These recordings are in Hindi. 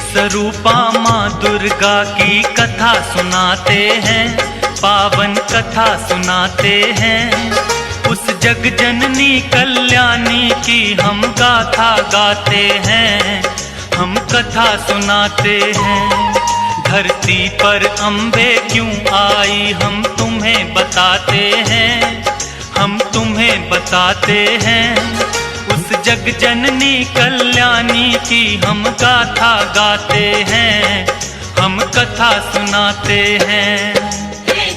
स्वरूपा माँ दुर्गा की कथा सुनाते हैं, पावन कथा सुनाते हैं। उस जग जननी कल्याणी की हम गाथा गाते हैं, हम कथा सुनाते हैं। धरती पर अम्बे क्यों आई हम तुम्हें बताते हैं, हम तुम्हें बताते हैं। उस जग जननी कल्याणी की हम गाथा गाते हैं, हम कथा सुनाते हैं।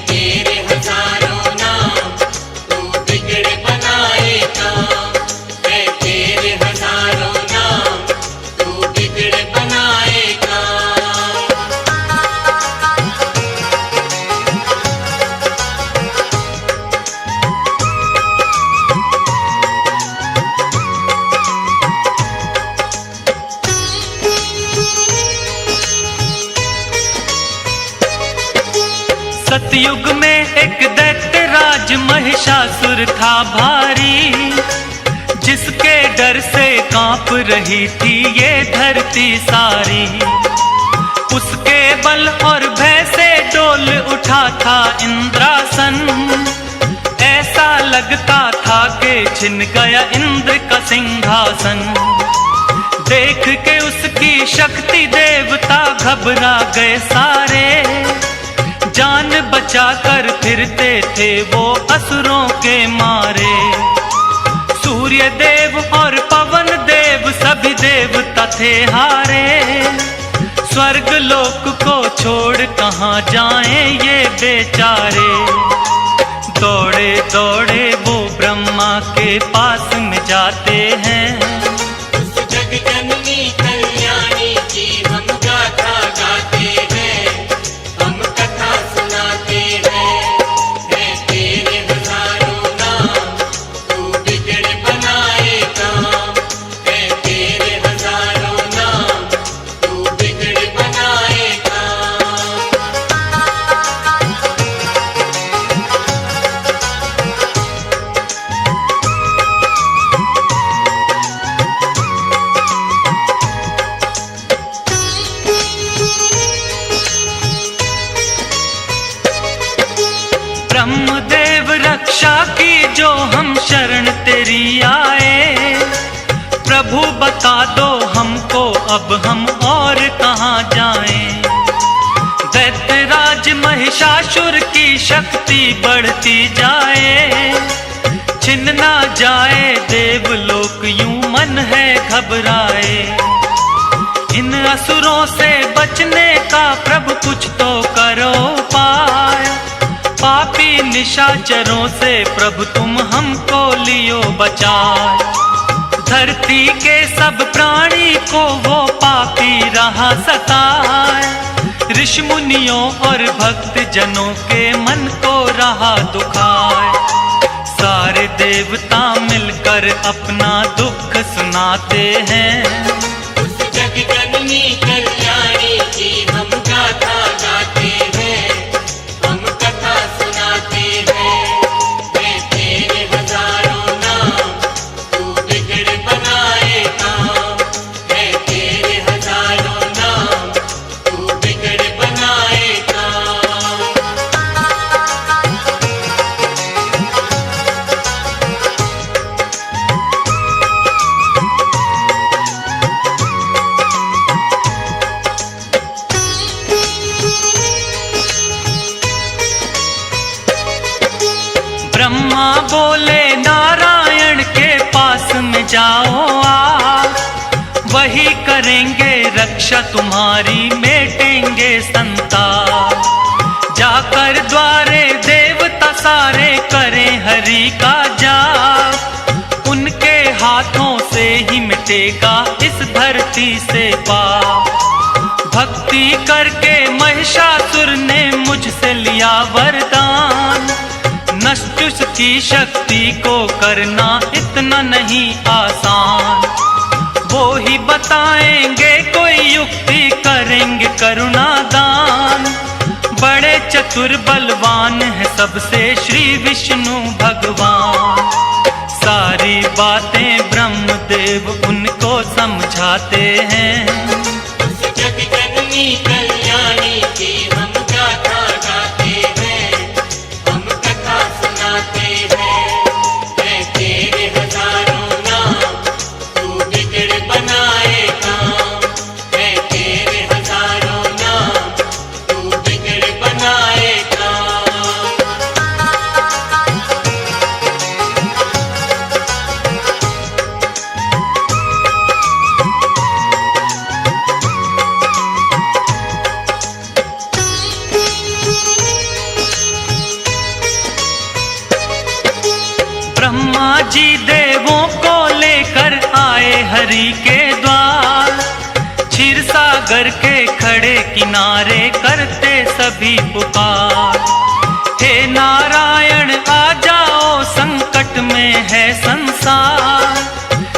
तेरे हजारों नाम तू बिगड़े बनाए काम, तेरे हजारों नाम तू बिगड़े बनाए काम। सतयुग में एक दैत्य राज महिषासुर था भारी, जिसके डर से कांप रही थी ये धरती सारी। उसके बल और भय से डोल उठा था इंद्रासन, ऐसा लगता था कि छिन गया इंद्र का सिंहासन। देख के उसकी शक्ति देवता घबरा गए सारे, जान बचाकर फिरते थे वो असुरों के मारे। सूर्य देव और पवन देव सभी देवता थे हारे, स्वर्ग लोक को छोड़ कहाँ जाएं ये बेचारे। दौड़े दौड़े वो ब्रह्मा के पास में जाते हैं, उस जग जननी कल्याणी की हम गाथा गाते हैं, हम कथा सुनाते हैं। तेरे हजारों नाम तू बिगड़े बनाए काम, तेरे हजारों नाम तू बिगड़े बनाए काम। ब्रह्मदेव रक्षा की जो हम शरण तेरी आए। प्रभु बता दो हमको अब हम और कहाँ जाएं। दैत्यराज महिषासुर की शक्ति बढ़ती जाए, छिन ना जाए देवलोक यूं मन है घबराए। इन असुरों से बचने का प्रभु कुछ तो करो पाए, पापी निशाचरों से प्रभु तुम हमको लियो बचाए। धरती के सब प्राणी को वो पापी रहा सताए, ऋषि मुनियों और भक्त जनों के मन को रहा दुखाए। सारे देवता मिलकर अपना दुख सुनाते हैं, उस जग जननी कल्याणी की हम गाथा गाते हैं, हम कथा सुनाते हैं। तेरे हजारों नाम तू बिगड़े बनाए काम, तेरे हजारों नाम तू बिगड़े बनाए काम। ब्रह्मा बोले नारायण के पास में जाओ आप, वही करेंगे रक्षा तुम्हारी मिटेंगे संताप। जाकर द्वारे देवता सारे करें हरि का जाप, उनके हाथों से ही मिटेगा इस धरती से पाप। भक्ति करके महिषासुर ने मुझसे लिया वरदान, नष्ट की शक्ति को करना इतना नहीं आसान। वो ही बताएंगे कोई युक्ति, करेंगे करुणा दान। बड़े चतुर बलवान है सबसे श्री विष्णु भगवान। सारी बातें ब्रह्मदेव उनको समझाते हैं, उस जग जननी कल्याणी की हम गाथा गाते हैं, हम कथा सुनाते हैं। है तेरे हजारों नाम, तू बिगड़ बनाए काम। है तेरे हजारों नाम, तू बिगड़ बनाए काम। ब्रह्मा जी देवों को लेकर आए हरि के द्वार। क्षीर सागर के खड़े किनारे करते सभी पुकार। हे नारायण आ जाओ, संकट में है संसार।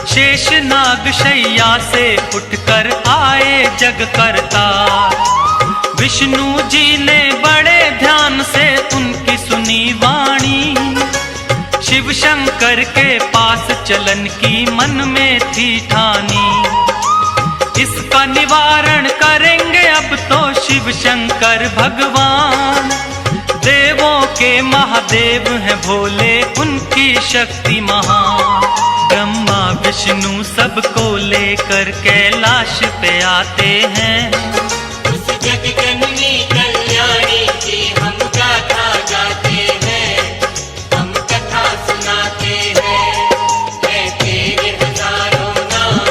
शेष नाग शैया से उठकर आए जग करतार। विष्णु जी ने बड़े ध्यान से उनकी सुनी वाणी। शिव शंकर के पास चलन की मन में थी ठानी। इसका निवारण करेंगे अब तो शिव शंकर भगवान। देवों के महादेव हैं भोले, उनकी शक्ति महान। ब्रह्मा विष्णु सबको लेकर कैलाश पे आते हैं। उस जग जननी कल्याणी की हम गाथा गाते हैं, हम कथा सुनाते हैं। है तेरे हजारों नाम,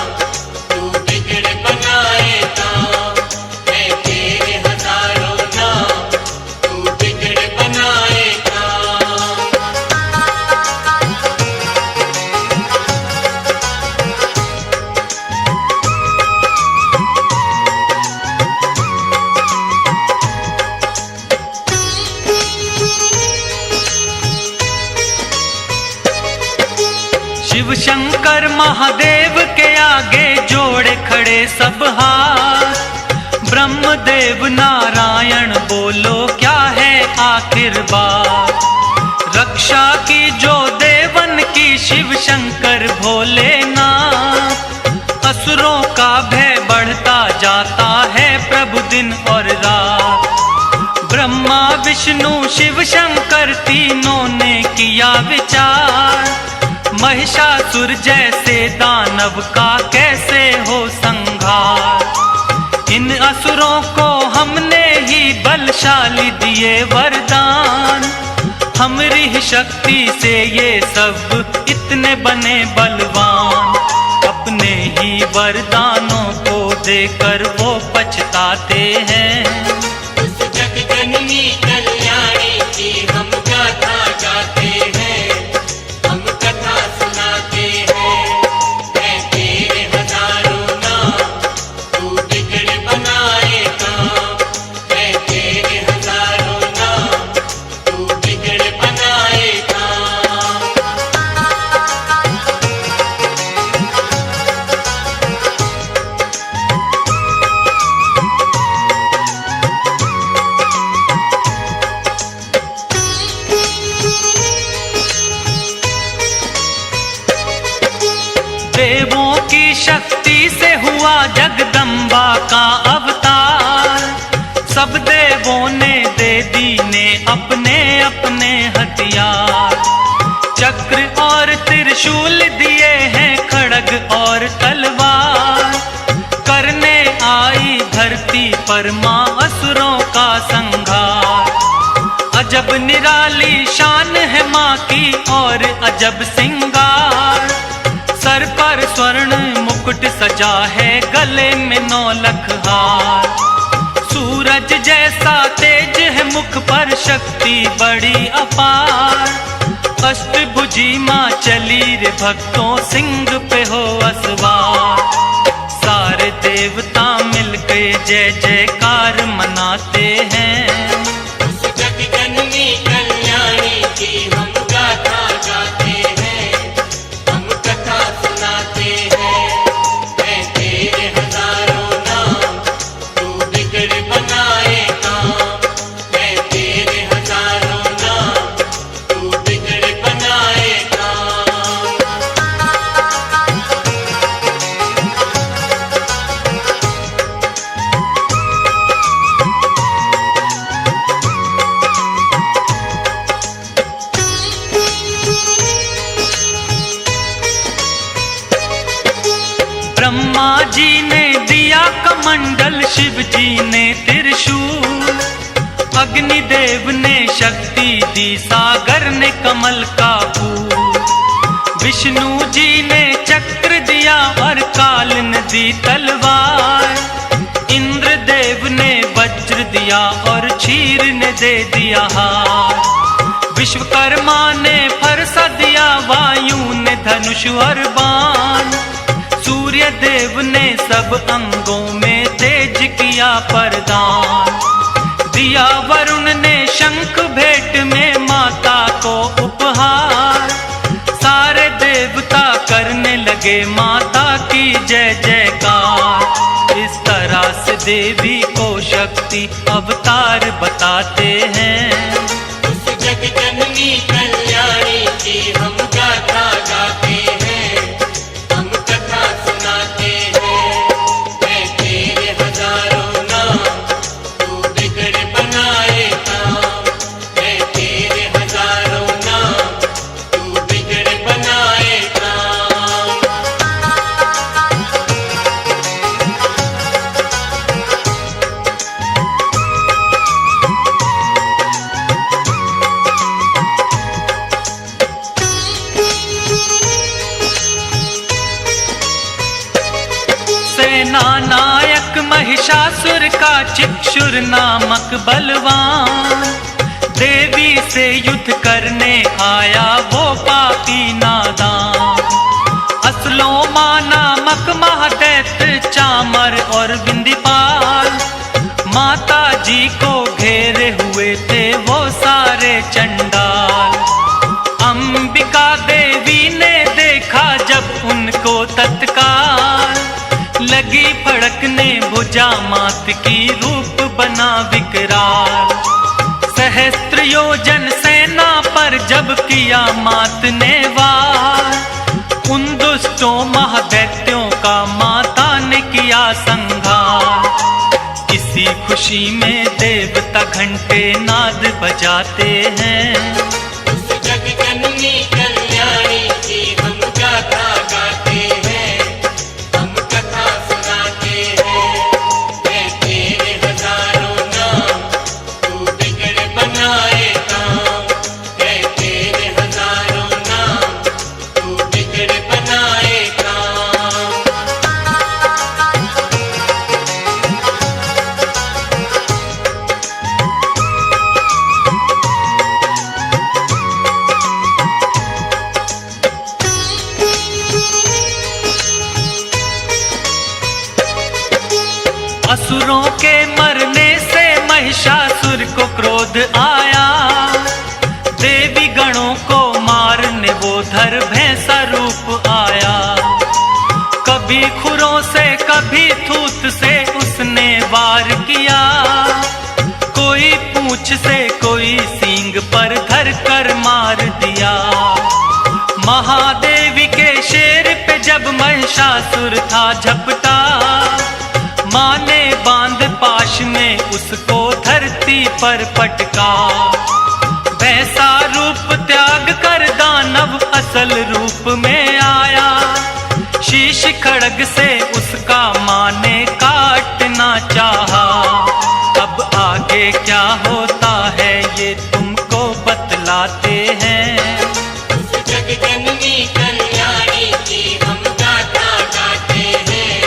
तू बिगड़ बनाए काम। है तेरे हजारों नाम, तू बिगड़ बनाए काम। शिव शंकर महादेव के आगे जोड़े खड़े सब हाथ। ब्रह्मदेव नारायण बोलो क्या है आखिर बात। रक्षा की जो देवन की शिव शंकर भोलेनाथ। असुरों का भय बढ़ता जाता है प्रभु दिन और रात। ब्रह्मा विष्णु शिव शंकर तीनों ने किया विचार। महिषासुर जैसे दानव का कैसे हो संहार। इन असुरों को हमने ही बलशाली दिए वरदान। हमारी ही शक्ति से ये सब इतने बने बलवान। अपने ही वरदानों को देकर वो पछताते हैं। उस जग जननी कल्याणी की हम गाथा गाते हैं, हम कथा सुनाते हैं। है तेरे हजारों नाम, तू बिगड़ बनाए काम। है तेरे हजारों नाम, तू बिगड़ बनाए काम। देवों की शक्ति से हुआ जगदम्बा का अवतार। सब देवों ने दे दीने अपने अपने हथियार। चक्र और त्रिशूल दिए हैं, खड़ग और तलवार। करने आई धरती पर मां असुरों का संहार। अजब निराली शान है मां की और अजब सिंगार। सर पर स्वर्ण मुकुट सजा है, गले में 9 लख हार। सूरज जैसा तेज है मुख पर, शक्ति बड़ी अपार। अष्टभुजी मां चली रे भक्तों, सिंह पे हो असवार। सारे देवता मिलके जय जयकार मनाते हैं। उस जग जननी कल्याणी की हम गाथा गाते हैं, हम कथा सुनाते हैं। है तेरे हजारों नाम, तू बिगड़ बनाए काम। है तेरे हजारों नाम, तू बिगड़ बनाए काम। ब्रह्मा जी ने दिया कमंडल, शिव जी ने त्रिशूल, अग्निदेव ने शक्ति दी, सागर ने कमल का फूल, विष्णु जी ने चक्र दिया और काल ने दी तलवार, इंद्रदेव ने वज्र दिया और क्षीर ने दे दिया हार, विश्वकर्मा ने फरसा दिया, वायु ने धनुष और बाण, सूर्य देव ने सब अंगों में तेज किया प्रदान, दिया वरुण ने शंख भेंट में माता को उपहार, सारे देवता करने लगे माता की जय जयकार। इस तरह से देवी को शक्ति अवतार बताते हैं। उस जग जननी कल्याणी की हम गाथा गाते हैं, हम कथा सुनाते हैं। मैं तेरे हजारों नाम, तू बिगड़ बनाए काम। मैं तेरे हजारों नाम, तू बिगड़ बनाए काम। सेना नायक महिषासुर का चिक्षुर नामक बलवान, देवी से युद्ध करने आया वो पापी नादान, असलोमा नामक महादैत्य चामर और बिंदीपाल, माता जी को घेरे हुए थे वो सारे चंडाल, अंबिका देवी ने देखा जब उनको तत्काल, लगी फड़कने भुजा मात की रूप बना विकराल, सहस्त्र योजन सेना पर जब किया मात ने वार, उन दुष्टों महादैत्यों का माता ने किया संहार। इसी खुशी में देवता घंटे नाद बजाते हैं। उस जग जननी कल्याणी की हम गाथा गाते हैं, हम कथा सुनाते हैं। मैं तेरे हजारों नाम, तू बिगड़ बनाए काम। मैं तेरे हजारों नाम, तू बिगड़ बनाए काम। असुरों के मरने से महिषासुर को क्रोध आया, देवी गणों को मारने वो धर भैंसा रूप आया, कभी खुरों से कभी थूत से उसने वार किया, कोई पूंछ से कोई सींग पर धर कर मार दिया। महादेवी के शेर पे जब महिषासुर था झपटा, माँ ने बांध पाश में उसको धरती पर पटका, वैसा रूप त्याग कर दानव असल रूप में आया, शीश खड़ग से उसका माँ ने काटना चाहा। अब आगे क्या होता है ये तुमको बतलाते हैं। उस जग जननी कल्याणी की हम गाथा गाते हैं,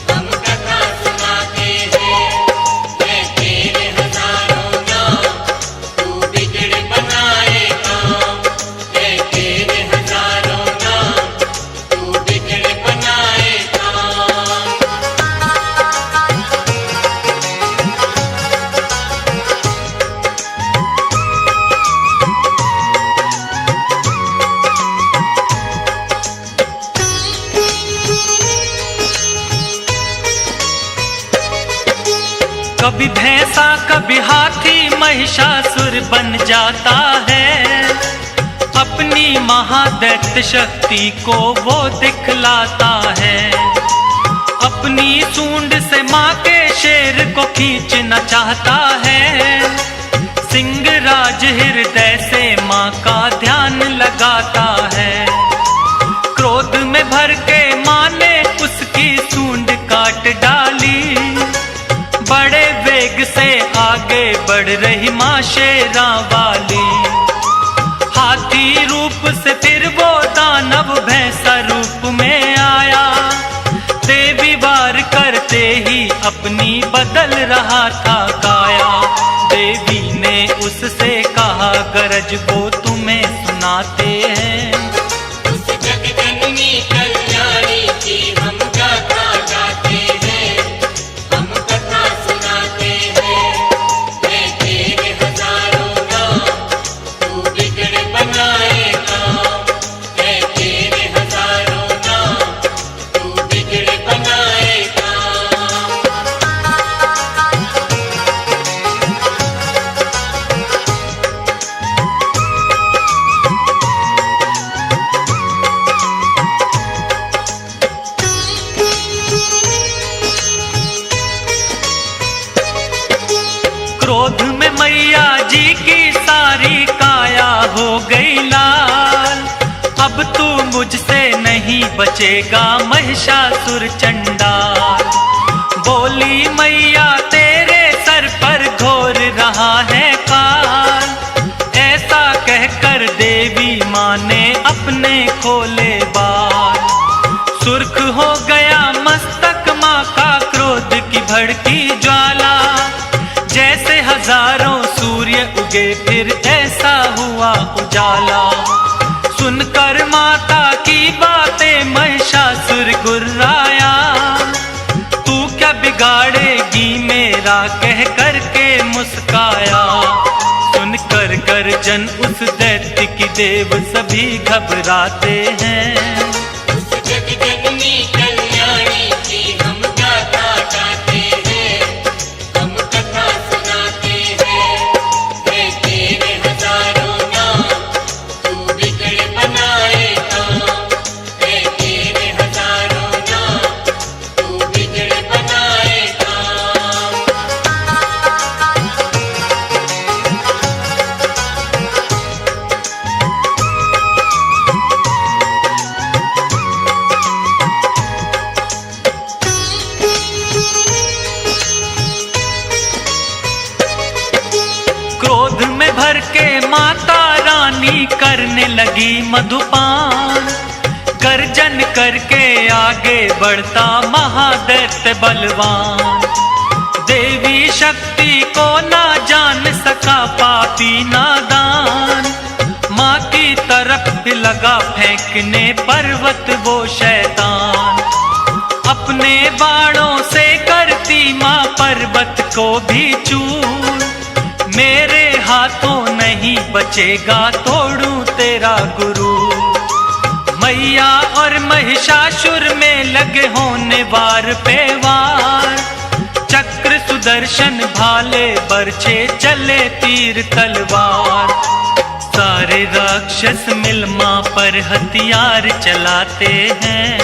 हम कथा सुनाते हैं। मैं तेरे हजारों नाम, तू बिगड़ बनाए काम। मैं तेरे हजारों नाम, तू बिगड़ बनाए काम। कभी भैंसा कभी हाथी महिषासुर बन जाता है, अपनी महादैत्य शक्ति को वो दिखलाता है, अपनी सूंड से माँ के शेर को खींचना चाहता है, सिंहराज हृदय से माँ का ध्यान लगाता है, क्रोध में भर के माँ ने उसकी वेग से आगे बढ़ रही माँ शेरा वाली। हाथी रूप से फिर वो दानव भैंसा रूप में आया। देवी वार करते ही अपनी बदल रहा था काया। देवी ने उससे कहा गरज वो तुम्हें सुनाते हैं। उस जगजननी कल्याणी की हम गाथा गाते हैं, हम कथा सुनाते हैं। मैं तेरे हजारों नाम, तू बिगड़ बनाए काम। मैं तेरे हजारों नाम, तू बिगड़ बनाए काम। क्रोध में मैया जी की सारी काया हो गई लाल। अब तू मुझसे नहीं बचेगा महिषासुर चंडाल। बोली मैया तेरे सर पर घोर रहा है काल। ऐसा कहकर देवी माँ ने अपने खोले बाल। सुर्ख हो गया मस्तक माँ का क्रोध की भड़की ज्वाला। जैसे हजारों सूर्य उगे फिर ऐसा हुआ उजाला। सुनकर माता की बातें महिषासुर गुर्राया। तू क्या बिगाड़ेगी मेरा कह करके मुस्काया। सुनकर गर्जन उस दैत्य की देव सभी घबराते हैं। उस जगजननी कल्याणी की हम गाथा गाते हैं, हम कथा सुनाते हैं। मैं तेरे हजारों नाम, तू बिगड़ बनाए काम। मैं तेरे हजारों नाम, तू बिगड़ बनाए काम। क्रोध में भर के माता रानी करने लगी मधुपान। गर्जन करके आगे बढ़ता महादैत्य बलवान। देवी शक्ति को ना जान सका पापी नादान। माँ की तरफ लगा फेंकने पर्वत वो शैतान। अपने बाणों से करती माँ पर्वत को भी चूर। मेरे हाथों नहीं बचेगा तोड़ूं तेरा गुरु। मैया और महिषासुर में लगे होने वार पे वार। चक्र सुदर्शन भाले बरछे चले तीर तलवार। सारे राक्षस मिल माँ पर हथियार चलाते हैं।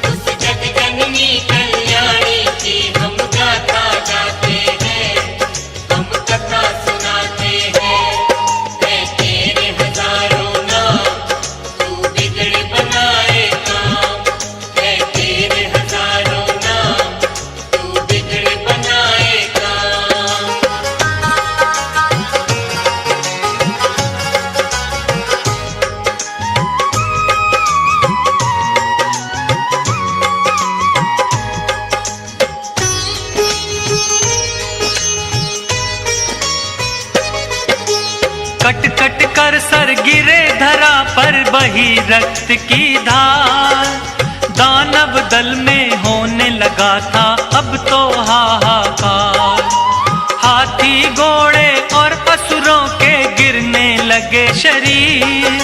उस जगजननी कल्याणी की हम गाथा गाते हैं, हम कथा सुनाते हैं। मैं तेरे हजारों नाम, तू बिगड़ बनाए काम। मैं तेरे हजारों नाम, तू बिगड़ बनाए काम। कट कट कर सर गिरे धरा पर बही रक्त की धार। दानव दल में होने लगा था अब तो हाहाकार। हाथी घोड़े और असुरों के गिरने लगे शरीर।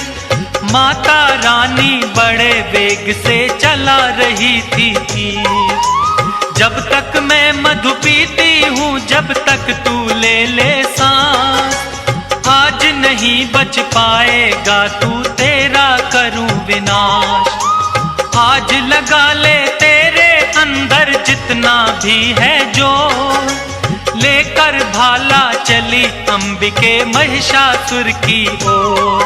माता रानी बड़े वेग से चला रही थी तीर। जब तक मैं मधु पीती हूँ जब तक तू ले ले सांस। आज नहीं बच पाएगा तू तेरा करूं विनाश। आज लगा ले तेरे अंदर जितना भी है जो। लेकर भाला चली अंबिके महिषासुर की ओर।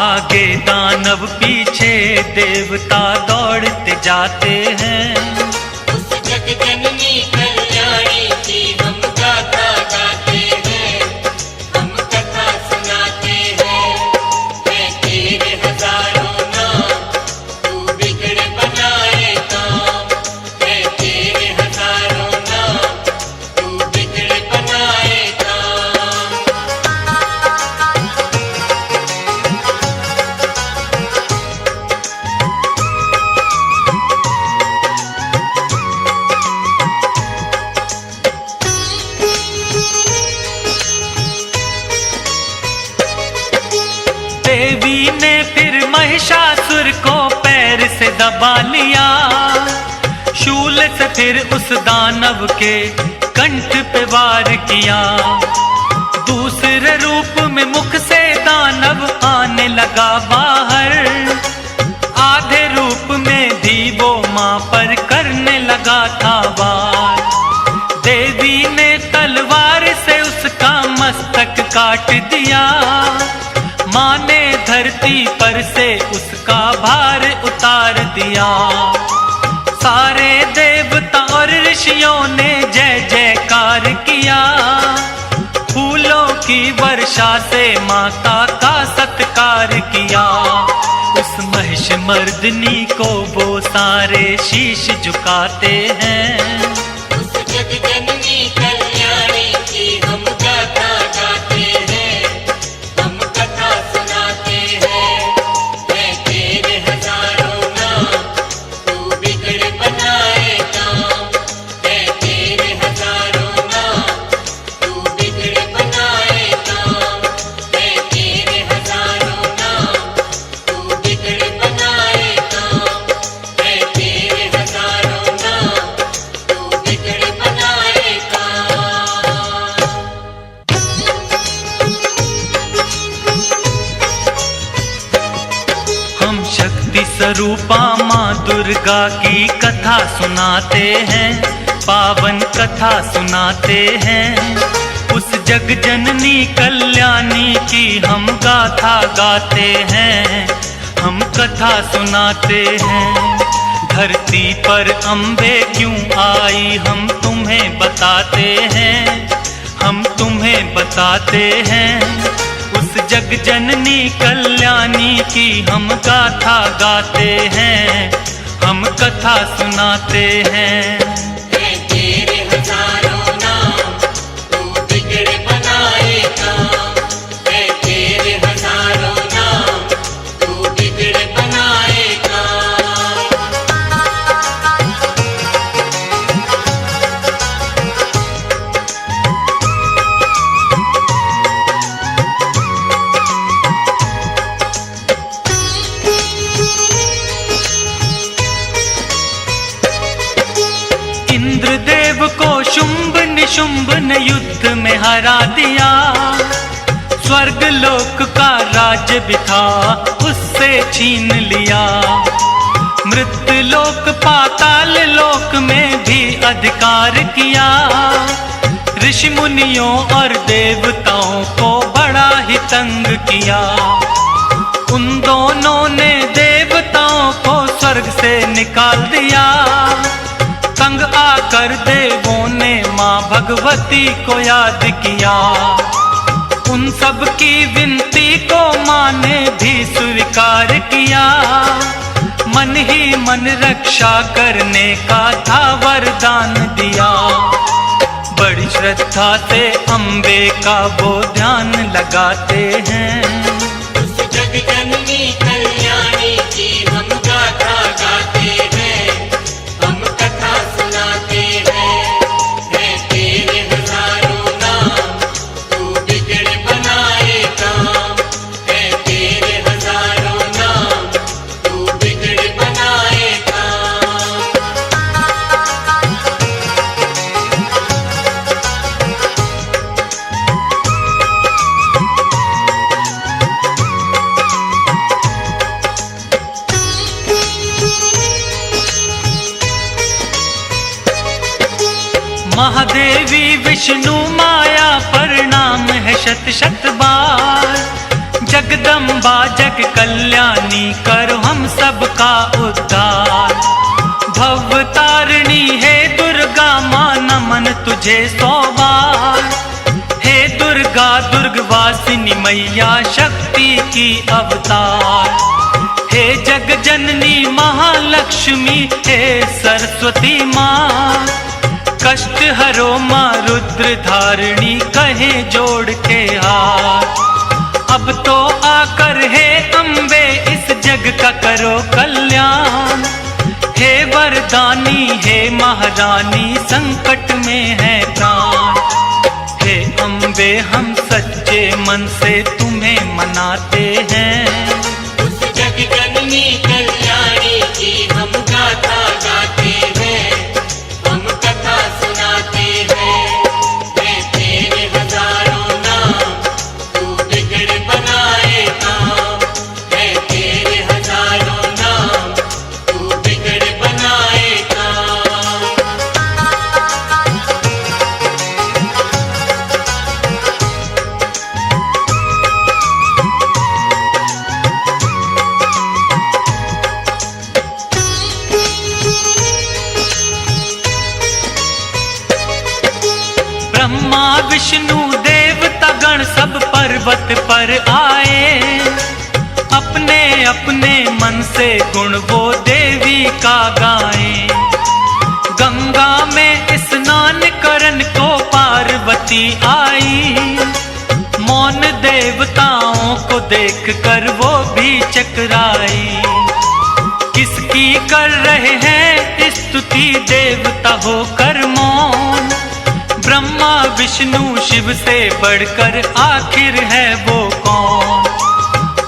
आगे दानव पीछे देवता दौड़ते जाते हैं। उस जगजननी कल्याणी की हम गाथा से दबा लिया, शूल से फिर उस दानव के कंठ पे वार किया। दूसरे रूप में मुख से दानव आने लगा बाहर, आधे रूप में भी वो मां पर करने लगा था वार। देवी ने तलवार से उसका मस्तक काट दिया, मां ने धरती पर से उसका भार उतार दिया। सारे देवता और ऋषियों ने जय जयकार किया, फूलों की वर्षा से माता का सत्कार किया। उस महिष मर्दनी को वो सारे शीश झुकाते हैं। उस जग जननी कल्याणी की हम गाथा गाते हैं, हम कथा सुनाते हैं। है तेरे हजारों नाम, तू बिगड़ बनाए काम। है तेरे हजारों नाम, तू बिगड़ बनाए काम। है तेरे हजारों नाम, तू बिगड़ बनाए काम। है तेरे हजारों नाम, तू बिगड़ बनाए काम। हम शक्ति स्वरूपा माँ दुर्गा की कथा सुनाते हैं, पावन कथा सुनाते हैं। उस जग जननी कल्याणी की हम गाथा गाते हैं, हम कथा सुनाते हैं। धरती पर अम्बे क्यों आई हम तुम्हें बताते हैं, हम तुम्हें बताते हैं। उस जग जननी कल्याणी की हम गाथा गाते हैं, हम कथा सुनाते हैं। है तेरे हजारों नाम, तू बिगड़ बनाए काम। है तेरे हजारों नाम, तू बिगड़ बनाए काम। इंद्रदेव को शुंभ निशुंभ ने युद्ध में हरा दिया, स्वर्ग लोक का राज्य भी था उससे छीन लिया। मृत्यु लोक पाताल लोक में भी अधिकार किया, ऋषि मुनियों और देवताओं को बड़ा ही तंग किया। उन दोनों ने देवताओं को स्वर्ग से निकाल दिया, तंग आकर देवों ने माँ भगवती को याद किया। उन सब की विनती को माँ ने भी स्वीकार किया, मन ही मन रक्षा करने का था वरदान दिया। बड़ी श्रद्धा से अम्बे का वो ध्यान लगाते हैं। उस जग जननी कल्याणी की हम गाथा गाते हैं, हम कथा सुनाते हैं। है तेरे हजारों नाम, तू बिगड़ बनाए काम। है तेरे हजारों नाम, तू बिगड़ बनाए काम। महादेवी विष्णु माया प्रणाम है शत शत बार। जगदम्बा जग कल्याणी करो हम सबका उद्धार। भव तारिणी है दुर्गा माँ नमन तुझे 100 बार। हे दुर्गा दुर्गवासिनी मैया शक्ति की अवतार। हे जग जननी महालक्ष्मी हे सरस्वती माँ। कष्ट हरो माँ रुद्र धारिणी कहे जोड़ के हाथ। अब तो आकर हे अम्बे इस जग का करो कल्याण। हे वरदानी हे महारानी संकट में है प्राण। हे अम्बे हम सच्चे मन से तुम्हें मनाते हैं। उस जग जननी कल्याणी की ब्रह्मा विष्णु देवता गण सब पर्वत पर आए, अपने अपने मन से गुण वो देवी का गाएं। गंगा में स्नान करन को पार्वती आई, मौन देवताओं को देख कर वो भी चकराई। किसकी कर रहे हैं स्तुति देवता होकर मौन, ब्रह्मा विष्णु शिव से बढ़कर आखिर है वो कौन।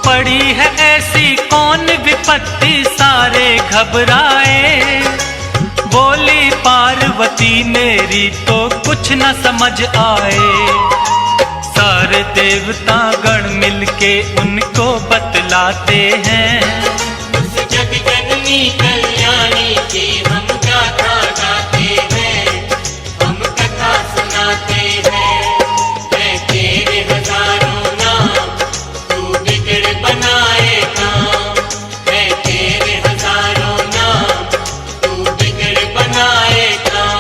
पड़ी है ऐसी कौन विपत्ति सारे घबराए, बोली पार्वती मेरी तो कुछ न समझ आए। सारे देवता गण मिलके उनको बतलाते हैं, उस जग जननी कल्याणी की हम गाथा गाते हैं, हम कथा सुनाते हैं। है तेरे हजारों नाम, तू बिगड़ बनाए काम। है तेरे हजारों नाम, तू बिगड़ बनाए काम।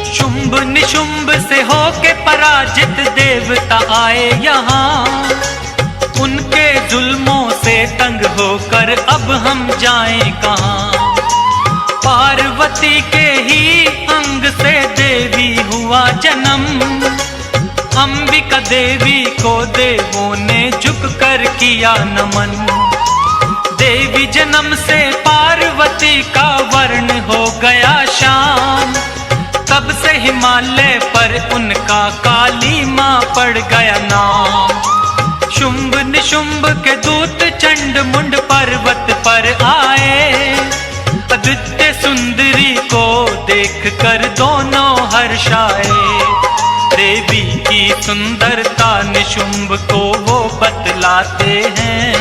शुंभ निशुंभ से होके पराजित देवता आए यहाँ, उनके जुल्मों से तंग होकर अब हम जाएं कहाँ। पार्वती के ही अंग से देवी हुआ जन्म, अंबिका देवी को देवों ने झुक कर किया नमन। देवी जन्म से पार्वती का वर्ण हो गया शाम, तब से हिमालय पर उनका काली माँ पड़ गया नाम। शुंभ निशुंभ के दूत चंड मुंड पर्वत पर आए, अद्वितीय सुंदरी को देख कर दोनों हर्षाए। देवी की सुंदरता निशुंभ को वो बतलाते हैं,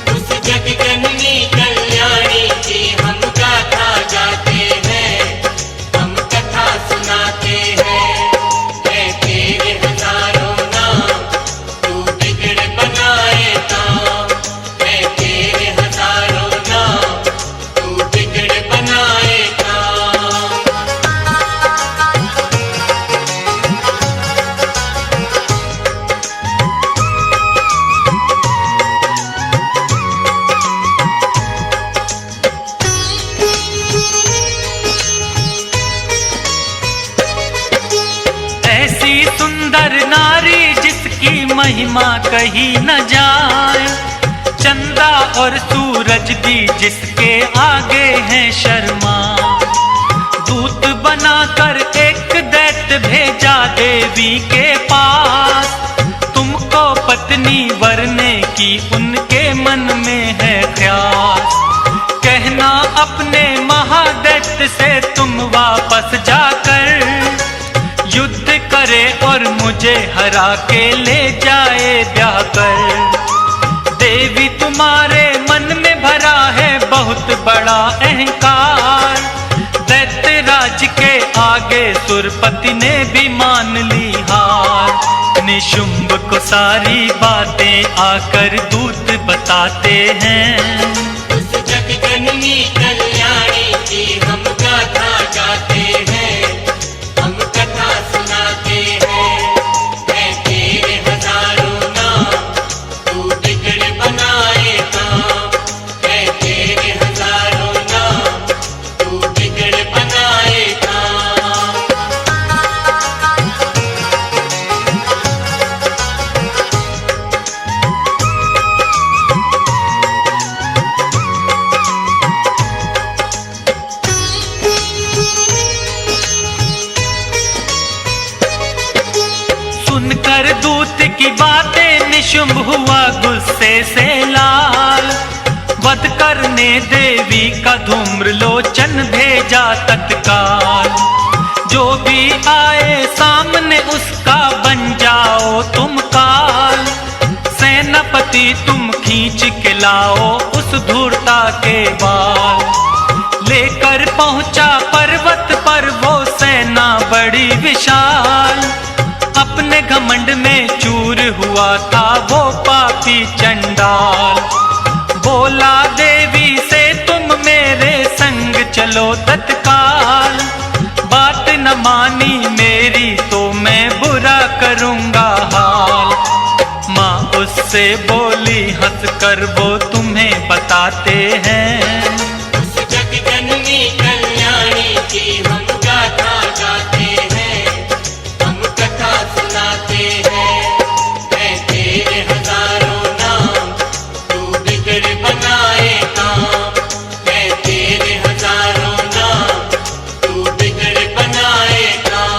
उस जग जननी कल्याणी की हम गाथा गाते हैं, हम कथा सुनाते हैं। है तेरे हजारों नाम, तू बिगड़ बनाए काम। है तेरे हजारों नाम, तू बिगड़ बनाए काम। ऐसी सुंदर नारी जिसकी महिमा कही न जाए, चंदा और सूरज भी जिसके आगे हैं शर्मा। दूत बनाकर एक दैत्य भेजा देवी के पास, तुमको पत्नी वरने की उनके मन में है ख्याल। कहना अपने महादैत्य से तुम वापस जाकर युद्ध करे और मुझे हरा के ले जाए ब्याह कर। देवी तुम्हारे मन में भरा है बहुत बड़ा अहंकार, दैत्य राज के आगे सुरपति ने भी मान ली हार। निशुंभ को सारी बातें आकर दूत बताते हैं, उस जग जननी कल्याणी की हम गाथा गाते हैं, हम कथा सुनाते हैं। है तेरे हजारों नाम, तू बिगड़ बनाए काम। है तेरे हजारों नाम, तू बिगड़ बनाए काम। सुनकर दूत की बातें निशुंभ हुआ गुस्से से लाल, वध करने देवी का धूम्र लोचन भेजा तत्काल। जो भी आए सामने उसका बन जाओ तुम काल, सेनापति तुम खींच के लाओ उस धूर्ता के बाल। लेकर पहुंचा पर्वत पर वो बड़ी विशाल, अपने घमंड में चूर हुआ था वो पापी चंडाल। बोला देवी से तुम मेरे संग चलो तत्काल, बात न मानी मेरी तो मैं बुरा करूँगा हाल। माँ उससे बोली हंस कर वो तुम्हें बताते हैं, उस जगजननी कल्याणी की हम गाथा गाते हैं, हम कथा सुनाते हैं। है तेरे हजारों नाम, तू बिगड़ बनाए काम। है तेरे हजारों नाम, तू बिगड़ बनाए काम।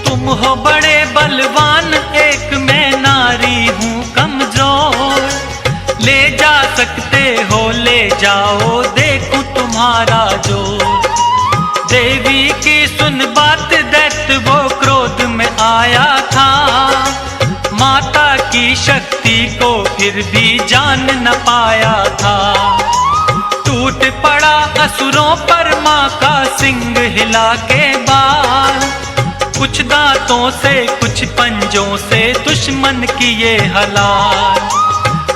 तुम हो बड़े बलवान, एक मैं नारी हूँ कमजोर। ले जा सकते हो ले जाओ, देखूं तुम्हारा जोर। देवी की सुन बात, दैत्य वो क्रोध में आया था। माता की शक्ति को फिर भी जान न पाया था। टूट पड़ा असुरों पर माँ का सिंह हिला के बाल। कुछ दांतों से कुछ पंजों से दुश्मन किए हलाल।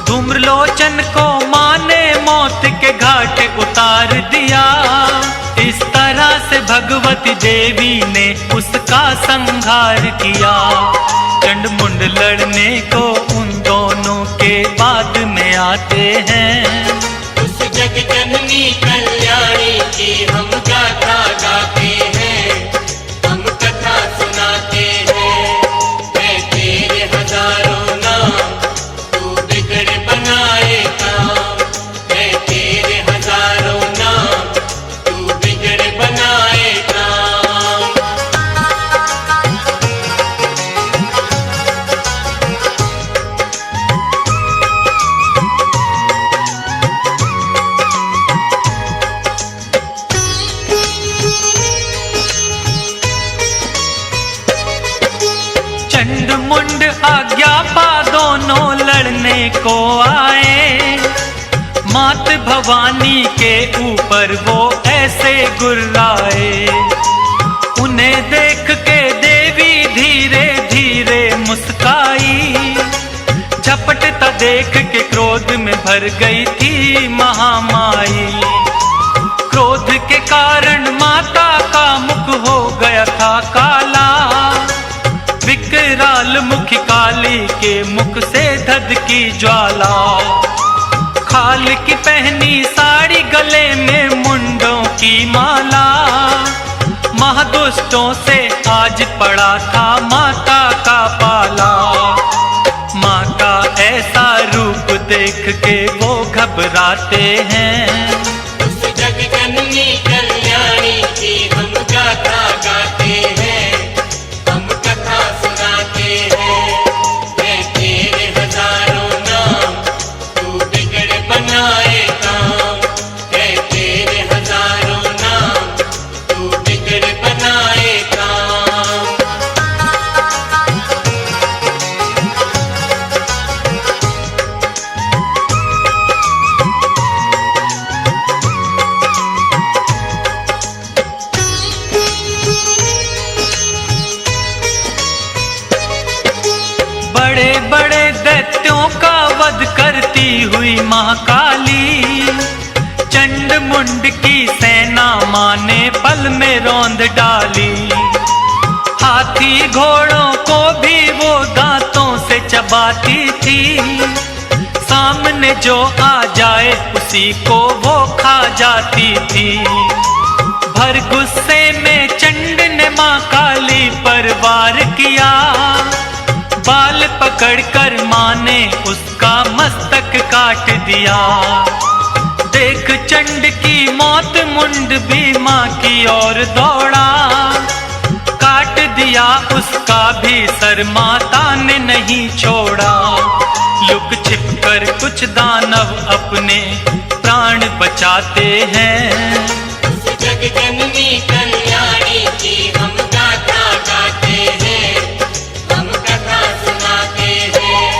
धूम्रलोचन को माँ ने मौत के घाट उतार दिया। इस तरह से भगवती देवी ने उसका संहार किया। चंडमुंड लड़ने को उन दोनों के बाद में आते हैं, उस जगजननी कल्याणी की हम गाथा गाते हैं, हम कथा सुनाते हैं। है तेरे हजारों नाम, तू बिगड़ बनाए काम। है तेरे हजारों नाम, तू बिगड़ बनाए काम। चंडमुंड आज्ञा पा दोनों लड़ने को आए। मात भवानी के ऊपर वो ऐसे गुर्राए। उन्हें देख के देवी धीरे धीरे मुस्काई। झपटता देख के क्रोध में भर गई थी महामाई। क्रोध के कारण माता का मुख हो गया था काला। विकराल मुख काली के मुख से धध की ज्वाला। खाल की पहनी साड़ी, गले में मुंडों की माला। महादुष्टों से आज पड़ा था माता का पाला। माँ का ऐसा रूप देख के वो घबराते हैं, उस जगजननी कल्याणी की हम गाथा गाते हैं, हम कथा सुनाते हैं। है तेरे हजारों नाम, तू बिगड़ बनाए काम। है तेरे हजारों नाम, तू बिगड़ बनाए काम। बड़े बड़े दैत्यों का वध करती हुई महाकाली। चंडमुंड की सेना माँ ने पल में रौंद डाली। हाथी घोड़ों को भी वो दांतों से चबाती थी। सामने जो आ जाए उसी को वो खा जाती थी। भर गुस्से में चंड ने माँ काली पर वार किया। बाल पकड़कर माँ ने उसका मस्तक काट दिया। देख चंड की मौत मुंड भी माँ की ओर दौड़ा। काट दिया उसका भी सर, माता ने नहीं छोड़ा। लुक छिप कर कुछ दानव अपने प्राण बचाते हैं। जग जननी कल्याणी की हम गाथा गाते हैं, हम कथा सुनाते हैं।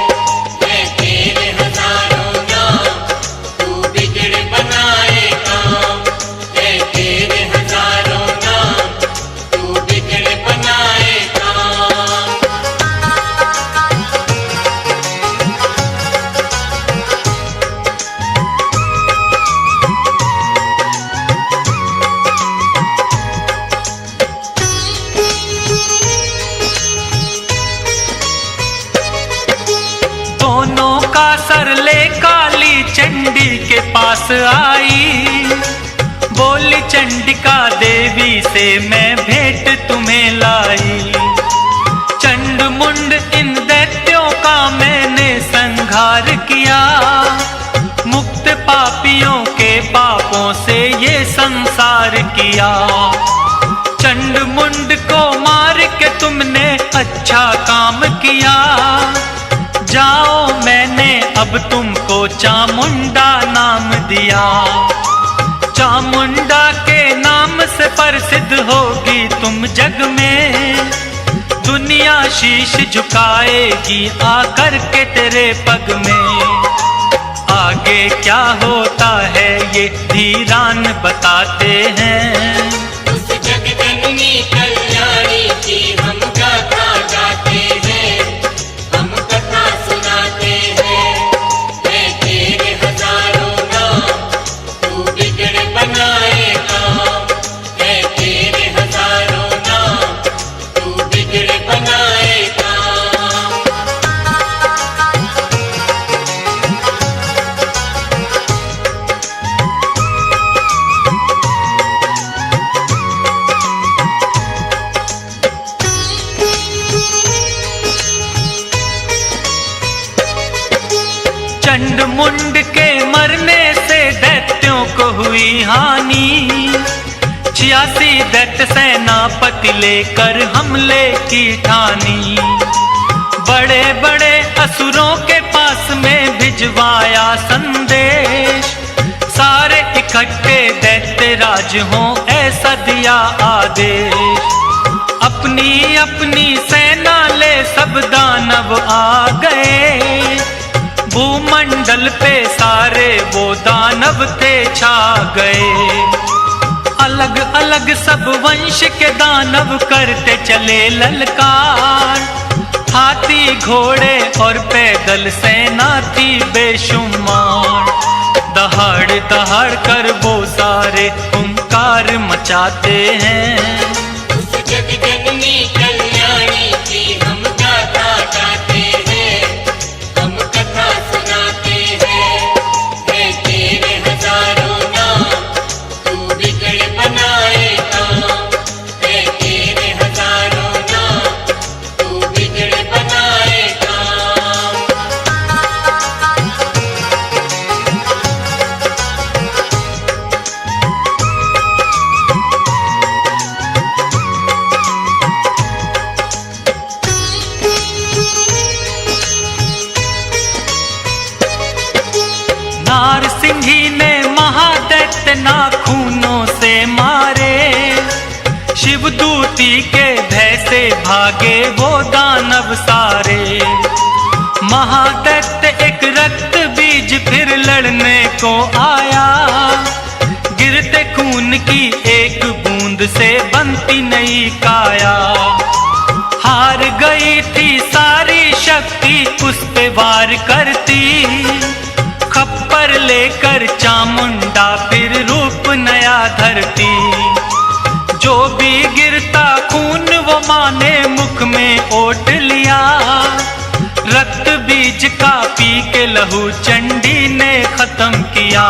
है तेरे हजारों नाम, तू बिगड़ बनाए काम। है तेरे हजारों नाम, तू बिगड़ बनाए काम। दोनों का सर ले काली चंडी के पास आई, बोली चंडिका देवी से मैं भेंट तुम्हें लाई। चंड मुंड इन दैत्यों का मैंने संहार किया, मुक्त पापियों के पापों से ये संसार किया। चंड मुंड को मार के तुमने अच्छा काम किया, जाओ मैंने अब तुमको चामुंडा नाम दिया। चामुंडा के नाम से प्रसिद्ध होगी तुम जग में, दुनिया शीश झुकाएगी आकर के तेरे पग में। आगे क्या होता है ये धीरान बताते हैं। उस जग जननी कल्याणी की हम गाथा गाते हैं, हम कथा सुनाते हैं। है तेरे हजारों नाम, तू बिगड़ बनाए काम। है तेरे हजारों नाम, तू बिगड़ बनाए काम। चंड मुंड के मरने से दैत्यों को हुई हानि, 86 दैत्य सेनापति लेकर हमले की ठानी। बड़े बड़े असुरों के पास में भिजवाया संदेश, सारे इकट्ठे दैत्य राज हों ऐसा दिया आदेश। अपनी अपनी सेना ले सब दानव आ गए, भूमंडल पे सारे वो दानव थे छा गए। अलग अलग सब वंश के दानव करते चले ललकार, हाथी घोड़े और पैदल सेना थी बेशुमार। दहाड़ दहाड़ कर वो सारे हुंकार मचाते हैं। उस जग जननी कल्याणी की हम गाथा गाते हैं, हम कथा सुनाते हैं। है तेरे हजारों नाम, तू बिगड़ बनाए काम। है तेरे हजारों नाम, तू बिगड़ बनाए काम। नारसिंही ने महादैत्य नाखूनों से मारे, शिवदूती के भय से भागे वो दानव सारे। महादैत्य एक रक्त बीज फिर लड़ने को आया, गिरते खून की एक बूंद से बनती नई काया। हार गई थी सारी शक्ति उस पे वार करती, खप्पर लेकर चामुंडा फिर रूप नया धरती। जो भी गिरता खून वो माँ ने मुख में ओट लिया, रक्त बीज का पी के लहू चंडी ने खत्म किया।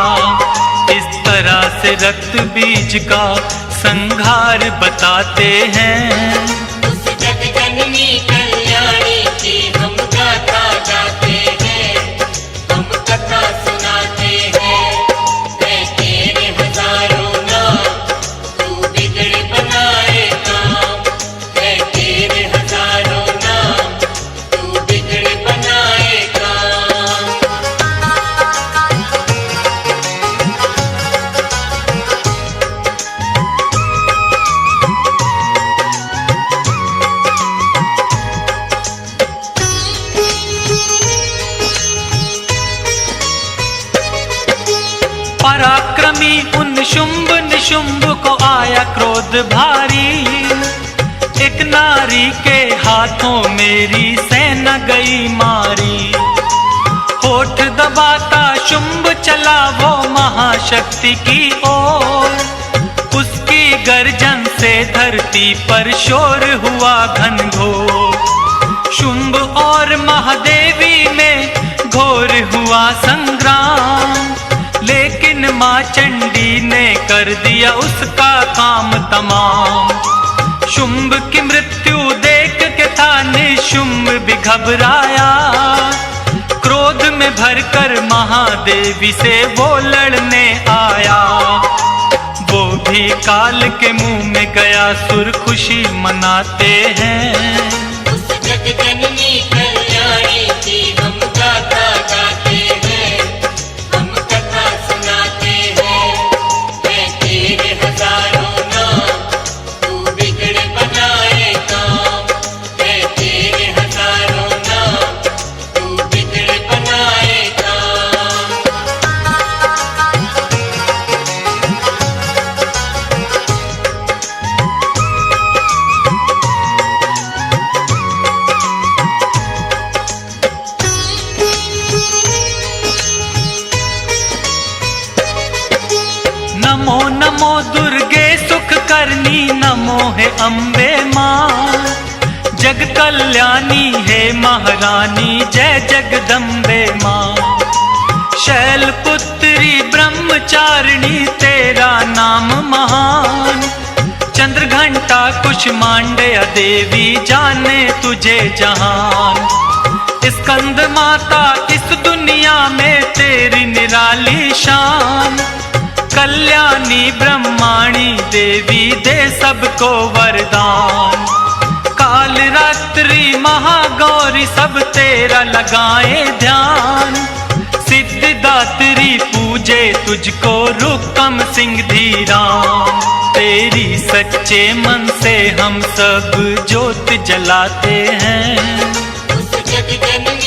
इस तरह से रक्त बीज का संहार बताते हैं। उस जग जननी कल्याणी की हम गाथा गाते हैं, हम कथा सुनाते हैं। है तेरे हजारों नाम, तू बिगड़ बनाए काम। है तेरे हजारों नाम, तू बिगड़ बनाए काम। पराक्रमी उन शुंभ निशुंभ को आया क्रोध भारी, एक नारी के हाथों मेरी सेना गई मारी। होठ दबाता शुंभ चला वो महाशक्ति की ओर, उसकी गर्जन से धरती पर शोर हुआ घनघोर। शुंभ और महादेवी में घोर हुआ संग्राम, लेकिन माँ चंडी ने कर दिया उसका काम तमाम। शुंभ की मृत्यु देख के था निशुंभ भी घबराया, क्रोध में भरकर महादेवी से वो लड़ने आया। वो भी काल के मुंह में गया, सुर खुशी मनाते हैं। उस जग जननी कल्याणी की हम गाथा गाते हैं, हम कथा सुनाते हैं। मैं तेरे हजारों नाम, तू बिगड़ बनाए काम। मैं तेरे हजारों नाम, तू बिगड़ बनाए काम। नमो नमो दुर्गे सुख करनी, नमो है अम्बे माँ। जग कल्याणी है महारानी, जय जगदम्बे माँ। शैल पुत्री ब्रह्मचारिणी तेरा नाम महान, चंद्र घंटा कुष्मांडया देवी जाने तुझे जहान। स्कंद माता इस दुनिया में तेरी निराली शान, कल्याणी ब्रह्माणी देवी दे सबको वरदान। काल रात्रि महागौरी सब तेरा लगाए ध्यान, सिद्धिदात्री पूजे तुझको रुकम सिंह धीरान। तेरी सच्चे मन से हम सब ज्योत जलाते हैं। उस जग जननी